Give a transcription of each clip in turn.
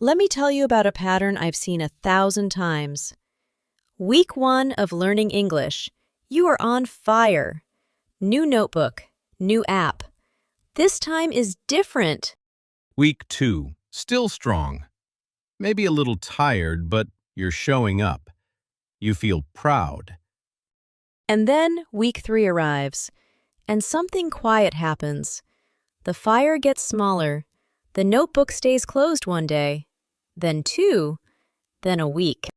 Let me tell you about a pattern I've seen 1,000 times. Week 1 of learning English. You are on fire. New notebook, new app. This time is different. Week 2, still strong. Maybe a little tired, but you're showing up. You feel proud. And then week 3 arrives, and something quiet happens. The fire gets smaller. The notebook stays closed one day, then 2, then a week.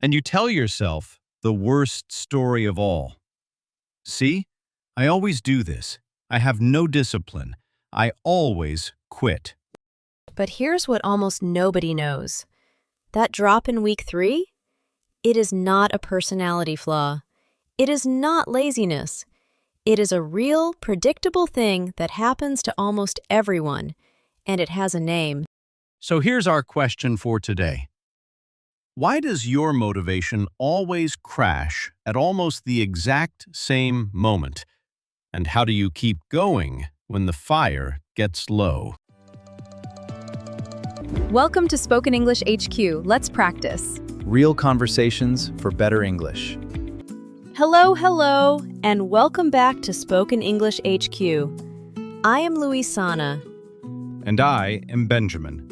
And you tell yourself the worst story of all. See, I always do this. I have no discipline. I always quit. But here's what almost nobody knows. That drop in week 3? It is not a personality flaw. It is not laziness. It is a real, predictable thing that happens to almost everyone, and it has a name. So here's our question for today. Why does your motivation always crash at almost the exact same moment? And how do you keep going when the fire gets low? Welcome to Spoken English HQ. Let's practice. Real conversations for better English. Hello, and welcome back to Spoken English HQ. I am Luisana. And I am Benjamin.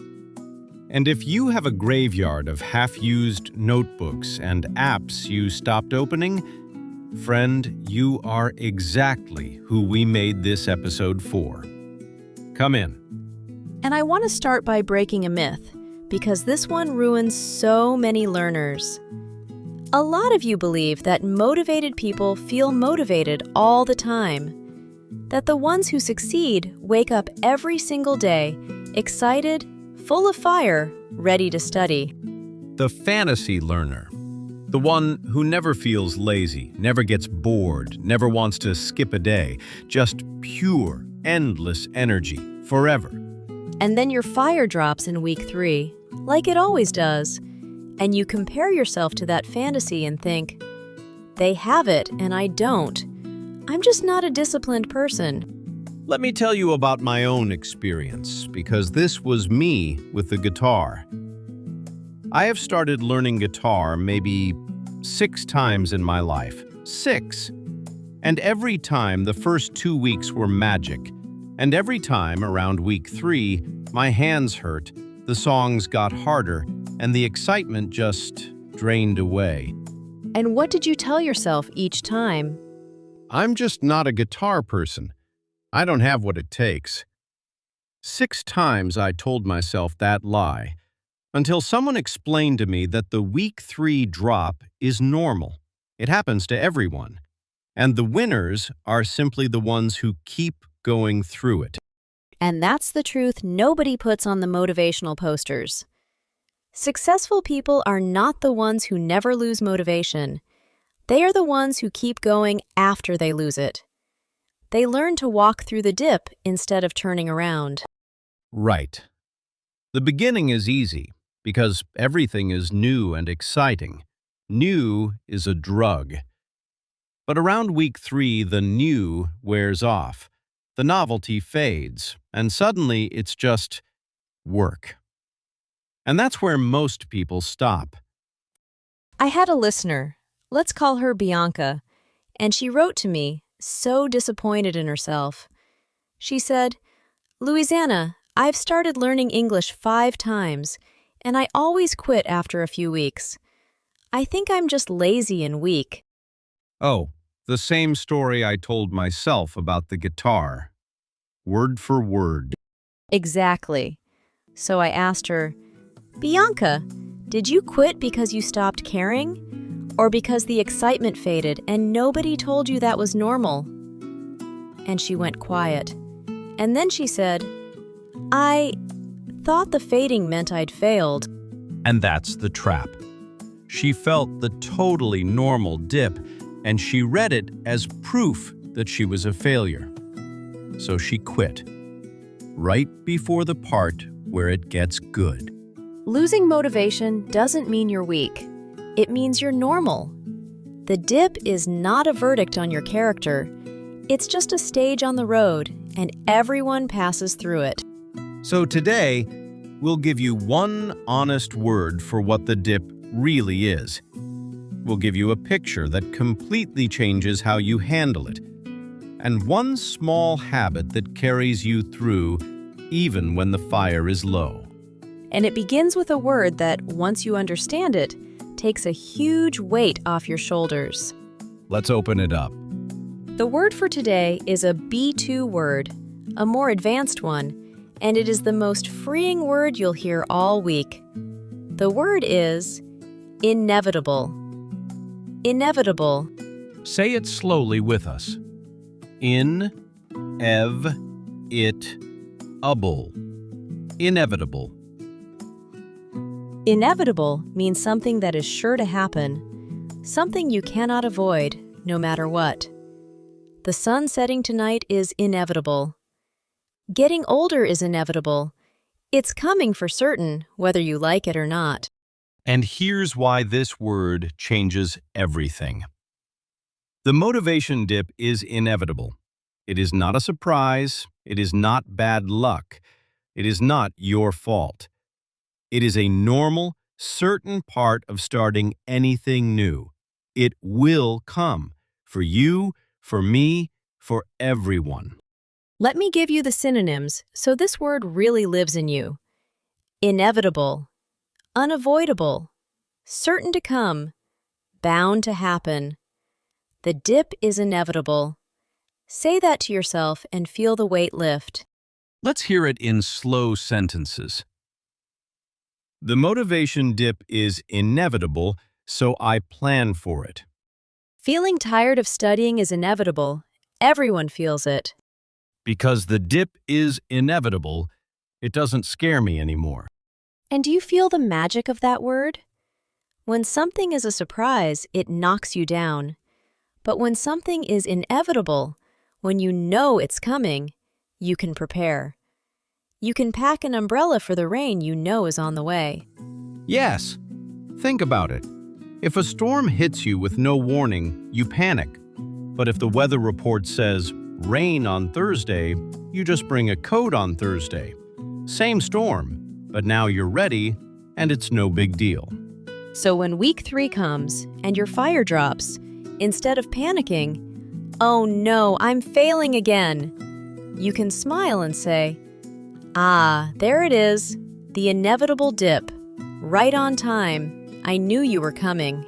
And if you have a graveyard of half-used notebooks and apps you stopped opening, friend, you are exactly who we made this episode for. Come in. And I want to start by breaking a myth, because this one ruins so many learners. A lot of you believe that motivated people feel motivated all the time, that the ones who succeed wake up every single day, excited, full of fire, ready to study. The fantasy learner. The one who never feels lazy, never gets bored, never wants to skip a day, just pure, endless energy, forever. And then your fire drops in week 3, like it always does, and you compare yourself to that fantasy and think, they have it and I don't. I'm just not a disciplined person. Let me tell you about my own experience, because this was me with the guitar. I have started learning guitar maybe 6 times in my life. 6! And every time the first 2 weeks were magic. And every time around week 3, my hands hurt, the songs got harder, and the excitement just drained away. And what did you tell yourself each time? I'm just not a guitar person. I don't have what it takes. 6 times I told myself that lie, until someone explained to me that the week 3 drop is normal. It happens to everyone. And the winners are simply the ones who keep going through it. And that's the truth nobody puts on the motivational posters. Successful people are not the ones who never lose motivation. They are the ones who keep going after they lose it. They learn to walk through the dip instead of turning around. Right. The beginning is easy because everything is new and exciting. New is a drug. But around week 3, the new wears off. The novelty fades, and suddenly it's just work. And that's where most people stop. I had a listener, let's call her Bianca, and she wrote to me, so disappointed in herself. She said, Luisana, I've started learning English 5 times, and I always quit after a few weeks. I think I'm just lazy and weak. Oh, the same story I told myself about the guitar. Word for word. Exactly. So I asked her, Bianca, did you quit because you stopped caring? Or because the excitement faded and nobody told you that was normal? And she went quiet. And then she said, I thought the fading meant I'd failed. And that's the trap. She felt the totally normal dip, and she read it as proof that she was a failure. So she quit, right before the part where it gets good. Losing motivation doesn't mean you're weak. It means you're normal. The dip is not a verdict on your character. It's just a stage on the road, and everyone passes through it. So today, we'll give you one honest word for what the dip really is. We'll give you a picture that completely changes how you handle it, and one small habit that carries you through even when the fire is low. And it begins with a word that, once you understand it, takes a huge weight off your shoulders. Let's open it up. The word for today is a B2 word, a more advanced one, and it is the most freeing word you'll hear all week. The word is inevitable. Inevitable. Say it slowly with us. In-ev-it-able. Inevitable. Inevitable means something that is sure to happen, something you cannot avoid, no matter what. The sun setting tonight is inevitable. Getting older is inevitable. It's coming for certain, whether you like it or not. And here's why this word changes everything. The motivation dip is inevitable. It is not a surprise. It is not bad luck. It is not your fault. It is a normal, certain part of starting anything new. It will come. For you, for me, for everyone. Let me give you the synonyms so this word really lives in you. Inevitable, unavoidable, certain to come, bound to happen. The dip is inevitable. Say that to yourself and feel the weight lift. Let's hear it in slow sentences. The motivation dip is inevitable, so I plan for it. Feeling tired of studying is inevitable. Everyone feels it. Because the dip is inevitable, it doesn't scare me anymore. And do you feel the magic of that word? When something is a surprise, it knocks you down. But when something is inevitable, when you know it's coming, you can prepare. You can pack an umbrella for the rain you know is on the way. Yes. Think about it. If a storm hits you with no warning, you panic. But if the weather report says rain on Thursday, you just bring a coat on Thursday. Same storm, but now you're ready, and it's no big deal. So when week 3 comes and your fire drops, instead of panicking, "Oh no, I'm failing again," you can smile and say, "Ah, there it is, the inevitable dip. Right on time. I knew you were coming."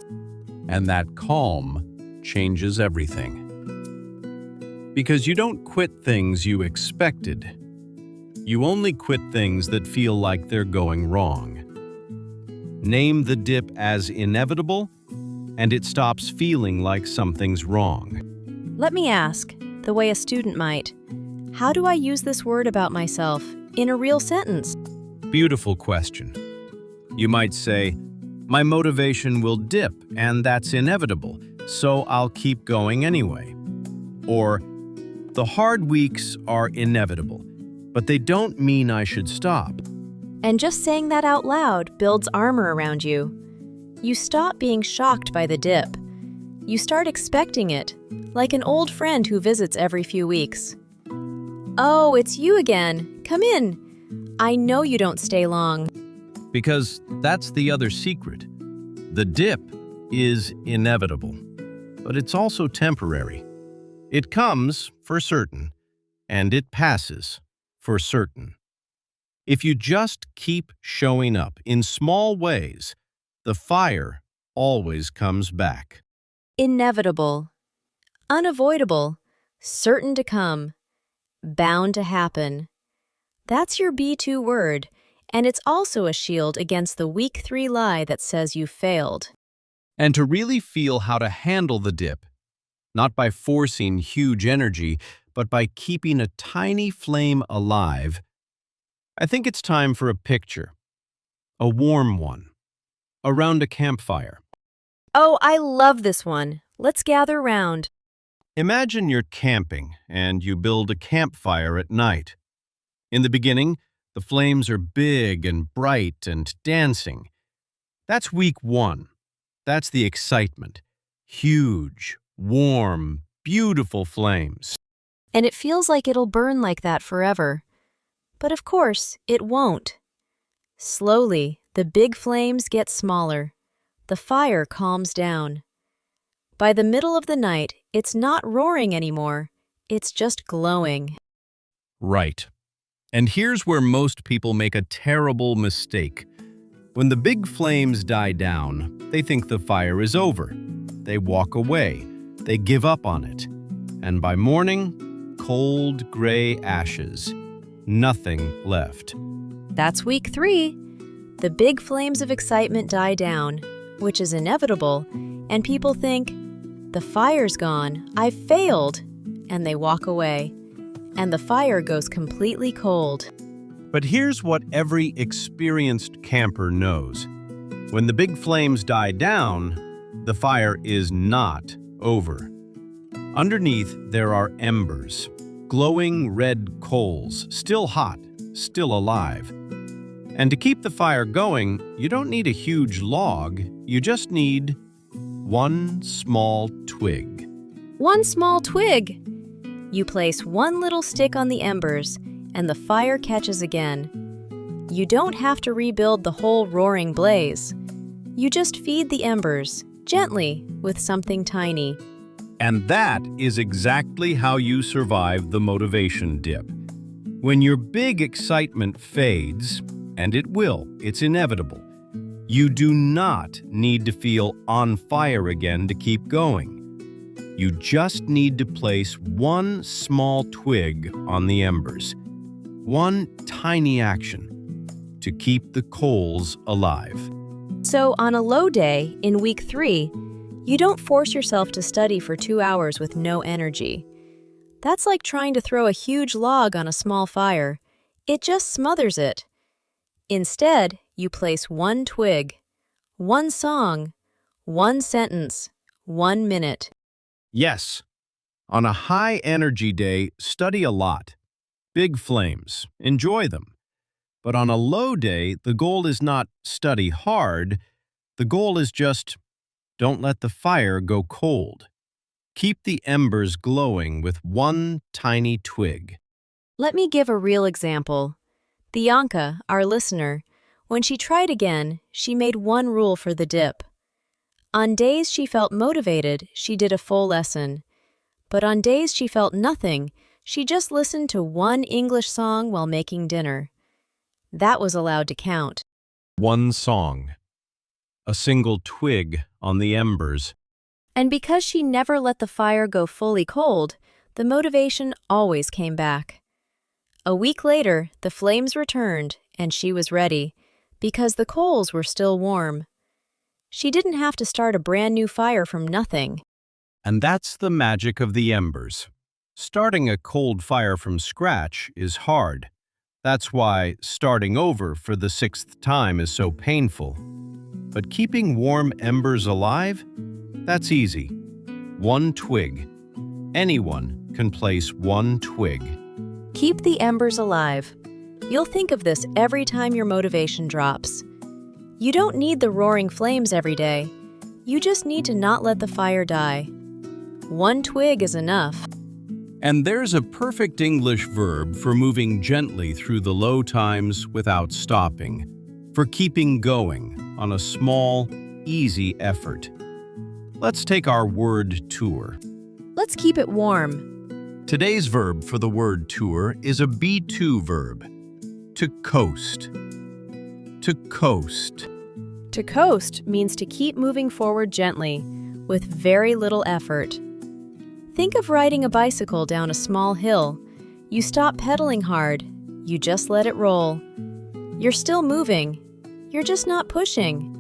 And that calm changes everything. Because you don't quit things you expected. You only quit things that feel like they're going wrong. Name the dip as inevitable, and it stops feeling like something's wrong. Let me ask, the way a student might, how do I use this word about myself in a real sentence? Beautiful question. You might say, my motivation will dip, and that's inevitable, so I'll keep going anyway. Or, the hard weeks are inevitable, but they don't mean I should stop. And just saying that out loud builds armor around you. You stop being shocked by the dip. You start expecting it, like an old friend who visits every few weeks. "Oh, it's you again. Come in. I know you don't stay long." Because that's the other secret. The dip is inevitable, but it's also temporary. It comes for certain, and it passes for certain. If you just keep showing up in small ways, the fire always comes back. Inevitable, unavoidable, certain to come, bound to happen. That's your B2 word, and it's also a shield against the week 3 lie that says you failed. And to really feel how to handle the dip, not by forcing huge energy, but by keeping a tiny flame alive, I think it's time for a picture. A warm one. Around a campfire. Oh, I love this one. Let's gather round. Imagine you're camping and you build a campfire at night. In the beginning, the flames are big and bright and dancing. That's week 1. That's the excitement. Huge, warm, beautiful flames. And it feels like it'll burn like that forever. But of course, it won't. Slowly, the big flames get smaller. The fire calms down. By the middle of the night, it's not roaring anymore. It's just glowing. Right. And here's where most people make a terrible mistake. When the big flames die down, they think the fire is over. They walk away. They give up on it. And by morning, cold gray ashes. Nothing left. That's week 3. The big flames of excitement die down, which is inevitable, and people think, the fire's gone, I've failed, and they walk away. And the fire goes completely cold. But here's what every experienced camper knows. When the big flames die down, the fire is not over. Underneath, there are embers, glowing red coals, still hot, still alive. And to keep the fire going, you don't need a huge log, you just need one small twig. One small twig! You place one little stick on the embers, and the fire catches again. You don't have to rebuild the whole roaring blaze. You just feed the embers, gently, with something tiny. And that is exactly how you survive the motivation dip. When your big excitement fades, and it will, it's inevitable, you do not need to feel on fire again to keep going. You just need to place one small twig on the embers, one tiny action to keep the coals alive. So on a low day, in week 3, you don't force yourself to study for 2 hours with no energy. That's like trying to throw a huge log on a small fire. It just smothers it. Instead, you place one twig, one song, one sentence, 1 minute. Yes, on a high-energy day, study a lot. Big flames, enjoy them. But on a low day, the goal is not study hard. The goal is just don't let the fire go cold. Keep the embers glowing with one tiny twig. Let me give a real example. Bianca, our listener, when she tried again, she made one rule for the dip. On days she felt motivated, she did a full lesson. But on days she felt nothing, she just listened to one English song while making dinner. That was allowed to count. One song. A single twig on the embers. And because she never let the fire go fully cold, the motivation always came back. A week later, the flames returned, and she was ready, because the coals were still warm. She didn't have to start a brand new fire from nothing. And that's the magic of the embers. Starting a cold fire from scratch is hard. That's why starting over for the 6th time is so painful. But keeping warm embers alive? That's easy. One twig. Anyone can place one twig. Keep the embers alive. You'll think of this every time your motivation drops. You don't need the roaring flames every day. You just need to not let the fire die. One twig is enough. And there's a perfect English verb for moving gently through the low times without stopping, for keeping going on a small, easy effort. Let's take our word tour. Let's keep it warm. Today's verb for the word tour is a B2 verb, to coast. To coast. To coast means to keep moving forward gently, with very little effort. Think of riding a bicycle down a small hill. You stop pedaling hard. You just let it roll. You're still moving. You're just not pushing.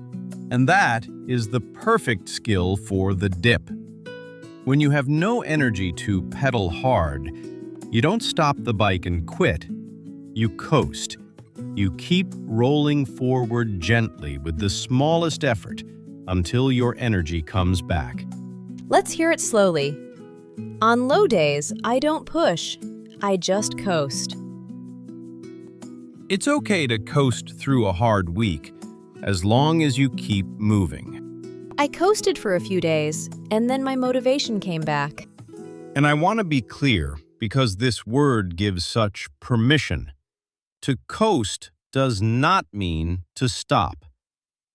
And that is the perfect skill for the dip. When you have no energy to pedal hard, you don't stop the bike and quit. You coast. You keep rolling forward gently with the smallest effort until your energy comes back. Let's hear it slowly. On low days, I don't push. I just coast. It's okay to coast through a hard week, as long as you keep moving. I coasted for a few days, and then my motivation came back. And I want to be clear, because this word gives such permission. To coast does not mean to stop.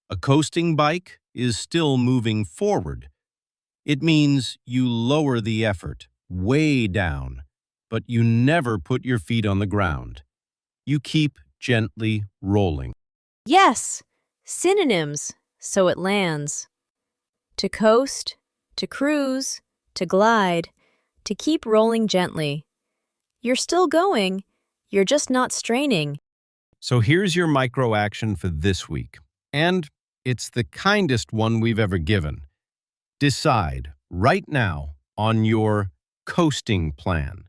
A coasting bike is still moving forward. It means you lower the effort, way down, but you never put your feet on the ground. You keep gently rolling. Yes, synonyms, so it lands. To coast, to cruise, to glide, to keep rolling gently. You're still going, you're just not straining. So here's your micro action for this week. And it's the kindest one we've ever given. Decide right now on your coasting plan.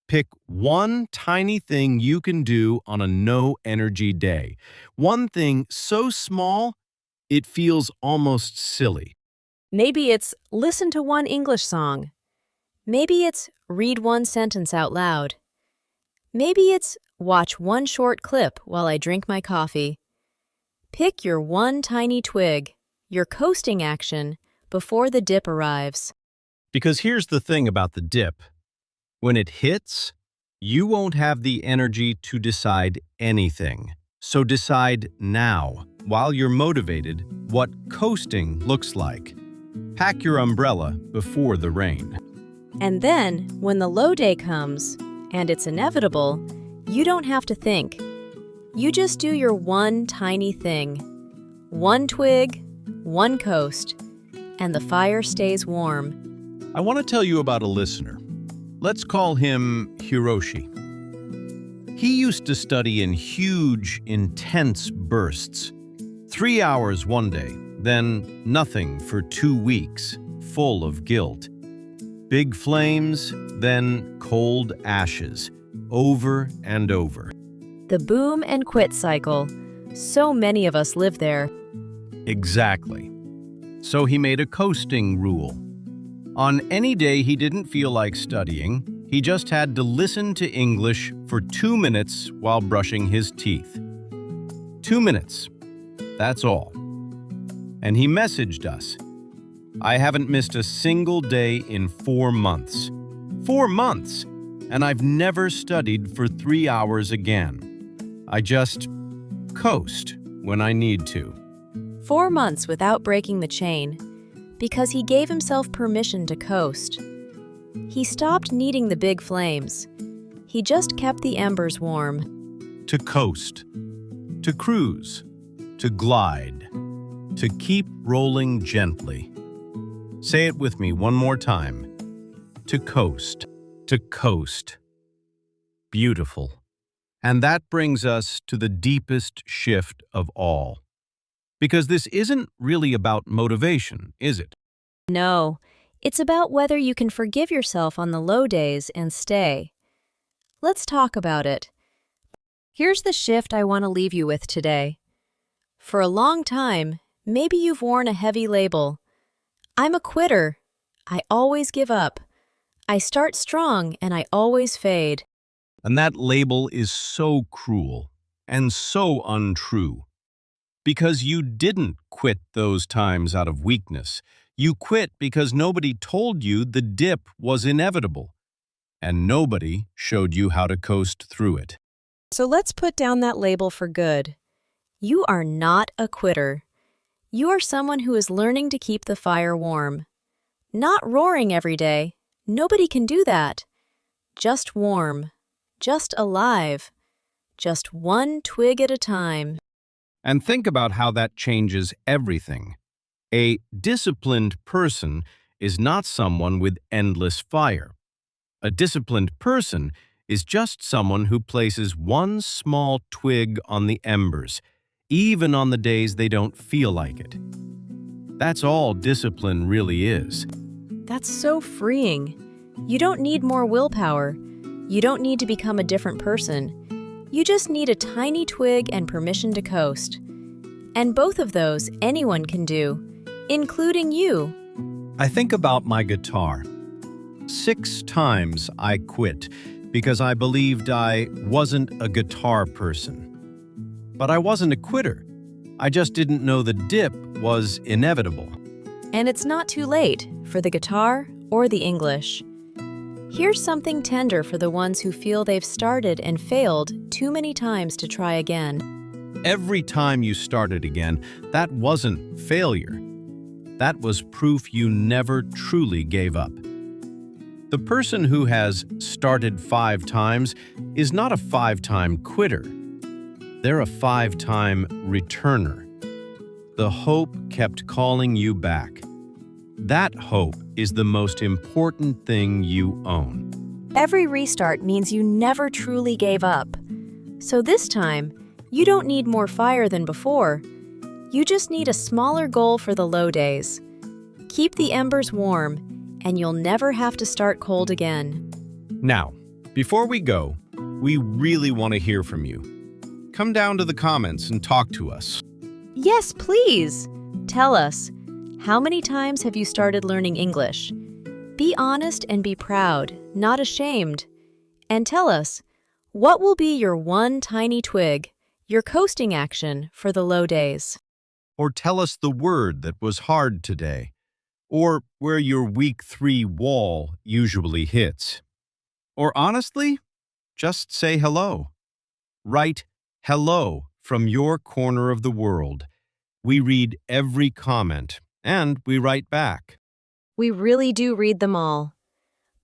Pick one tiny thing you can do on a no-energy day. One thing so small, it feels almost silly. Maybe it's listen to one English song. Maybe it's read one sentence out loud. Maybe it's watch one short clip while I drink my coffee. Pick your one tiny twig, your coasting action, before the dip arrives. Because here's the thing about the dip. When it hits, you won't have the energy to decide anything. So decide now, while you're motivated, what coasting looks like. Pack your umbrella before the rain. And then, when the low day comes, and it's inevitable, you don't have to think. You just do your one tiny thing. One twig, one coast, and the fire stays warm. I want to tell you about a listener. Let's call him Hiroshi. He used to study in huge, intense bursts. 3 hours one day, then nothing for 2 weeks, full of guilt. Big flames, then cold ashes, over and over. The boom and quit cycle. So many of us live there. Exactly. So he made a coasting rule. On any day he didn't feel like studying, he just had to listen to English for 2 minutes while brushing his teeth. 2 minutes. That's all. And he messaged us. I haven't missed a single day in 4 months. 4 months! And I've never studied for 3 hours again. I just coast when I need to. 4 months without breaking the chain, because he gave himself permission to coast. He stopped needing the big flames. He just kept the embers warm. To coast, to cruise, to glide, to keep rolling gently. Say it with me one more time. To coast, to coast. Beautiful. And that brings us to the deepest shift of all. Because this isn't really about motivation, is it? No, it's about whether you can forgive yourself on the low days and stay. Let's talk about it. Here's the shift I want to leave you with today. For a long time, maybe you've worn a heavy label. I'm a quitter. I always give up. I start strong and I always fade. And that label is so cruel and so untrue. Because you didn't quit those times out of weakness. You quit because nobody told you the dip was inevitable. And nobody showed you how to coast through it. So let's put down that label for good. You are not a quitter. You are someone who is learning to keep the fire warm. Not roaring every day. Nobody can do that. Just warm. Just alive. Just one twig at a time. And think about how that changes everything. A disciplined person is not someone with endless fire. A disciplined person is just someone who places one small twig on the embers, even on the days they don't feel like it. That's all discipline really is. That's so freeing. You don't need more willpower. You don't need to become a different person. You just need a tiny twig and permission to coast. And both of those anyone can do, including you. I think about my guitar. 6 times I quit because I believed I wasn't a guitar person. But I wasn't a quitter. I just didn't know the dip was inevitable. And it's not too late for the guitar or the English. Here's something tender for the ones who feel they've started and failed too many times to try again. Every time you started again, that wasn't failure. That was proof you never truly gave up. The person who has started 5 times is not a 5-time quitter. They're a 5-time returner. The hope kept calling you back. That hope is the most important thing you own. Every restart means you never truly gave up. So this time, you don't need more fire than before. You just need a smaller goal for the low days. Keep the embers warm, and you'll never have to start cold again. Now, before we go, we really want to hear from you. Come down to the comments and talk to us. Yes, please. Tell us, how many times have you started learning English? Be honest and be proud, not ashamed. And tell us, what will be your one tiny twig, your coasting action for the low days? Or tell us the word that was hard today, or where your week 3 wall usually hits. Or honestly, just say hello. Write hello from your corner of the world. We read every comment, and we write back. We really do read them all.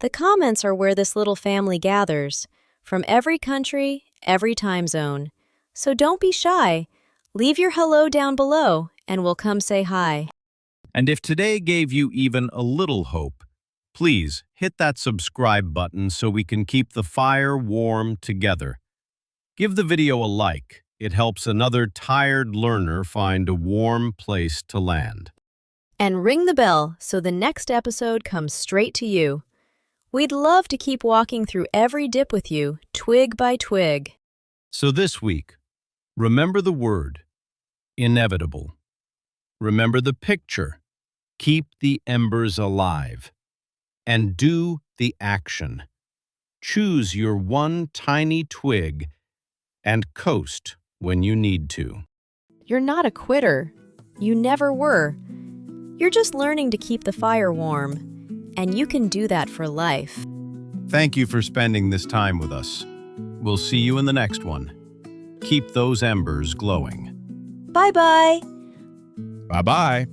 The comments are where this little family gathers, from every country, every time zone. So don't be shy. Leave your hello down below, and we'll come say hi. And if today gave you even a little hope, please hit that subscribe button so we can keep the fire warm together. Give the video a like. It helps another tired learner find a warm place to land. And ring the bell so the next episode comes straight to you. We'd love to keep walking through every dip with you, twig by twig. So this week, remember the word, inevitable. Remember the picture, keep the embers alive. And do the action. Choose your one tiny twig and coast when you need to. You're not a quitter. You never were. You're just learning to keep the fire warm, and you can do that for life. Thank you for spending this time with us. We'll see you in the next one. Keep those embers glowing. Bye-bye. Bye-bye.